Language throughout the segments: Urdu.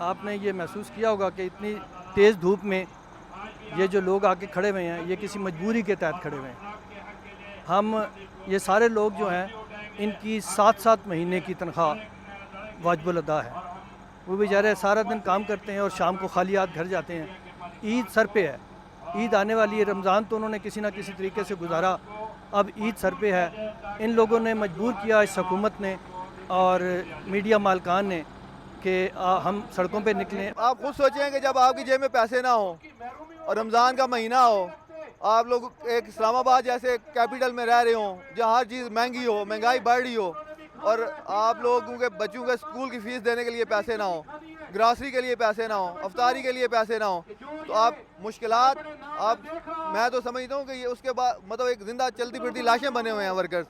آپ نے یہ محسوس کیا ہوگا کہ اتنی تیز دھوپ میں یہ جو لوگ آ کے کھڑے ہوئے ہیں یہ کسی مجبوری کے تحت کھڑے ہوئے ہیں. ہم یہ سارے لوگ جو ہیں ان کی 7 مہینے کی تنخواہ واجب الادا ہے. وہ بیچارے سارا دن کام کرتے ہیں اور شام کو خالی ہاتھ گھر جاتے ہیں. عید سر پہ ہے, عید آنے والی ہے. رمضان تو انہوں نے کسی نہ کسی طریقے سے گزارا, اب عید سر پہ ہے. ان لوگوں نے مجبور کیا اس حکومت نے اور میڈیا مالکان نے کہ ہم سڑکوں پہ نکلیں. آپ خود سوچیں کہ جب آپ کی جیب میں پیسے نہ ہوں اور رمضان کا مہینہ ہو, آپ لوگ ایک اسلام آباد جیسے کیپٹل میں رہ رہے ہوں جہاں ہر چیز مہنگی ہو, مہنگائی بڑھ رہی ہو, اور آپ لوگوں کے بچوں کے اسکول کی فیس دینے کے لیے پیسے نہ ہوں, گراسری کے لیے پیسے نہ ہوں, افطاری کے لیے پیسے نہ ہوں, تو آپ مشکلات میں تو سمجھتا ہوں کہ یہ اس کے بعد مطلب ایک زندہ چلتی پھرتی لاشیں بنے ہوئے ہیں ورکرز,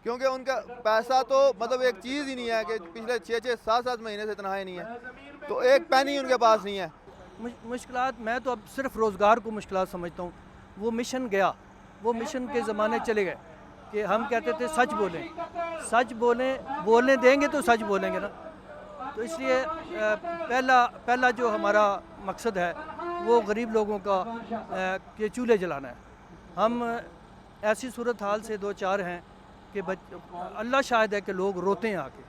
کیونکہ ان کا پیسہ تو مطلب ایک چیز ہی نہیں ہے کہ پچھلے 6-7 مہینے سے تنخواہیں نہیں ہیں, تو ایک پینی ان کے پاس نہیں ہے. مشکلات میں تو اب صرف روزگار کو مشکلات سمجھتا ہوں. وہ مشن گیا, وہ مشن کے زمانے چلے گئے کہ ہم کہتے تھے سچ بولیں, سچ بولیں, بولنے دیں گے تو سچ بولیں گے نا. تو اس لیے پہلا جو ہمارا مقصد ہے وہ غریب لوگوں کا کہ چولہے جلانا ہے. ہم ایسی صورتحال سے دو چار ہیں کہ اللہ شاہد ہے کہ لوگ روتے ہیں آ کے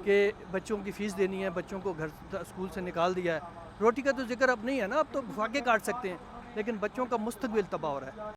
کہ بچوں کی فیس دینی ہے, بچوں کو گھر اسکول سے نکال دیا ہے. روٹی کا تو ذکر اب نہیں ہے نا, اب تو فاقے کاٹ سکتے ہیں, لیکن بچوں کا مستقبل تباہ ہو رہا ہے.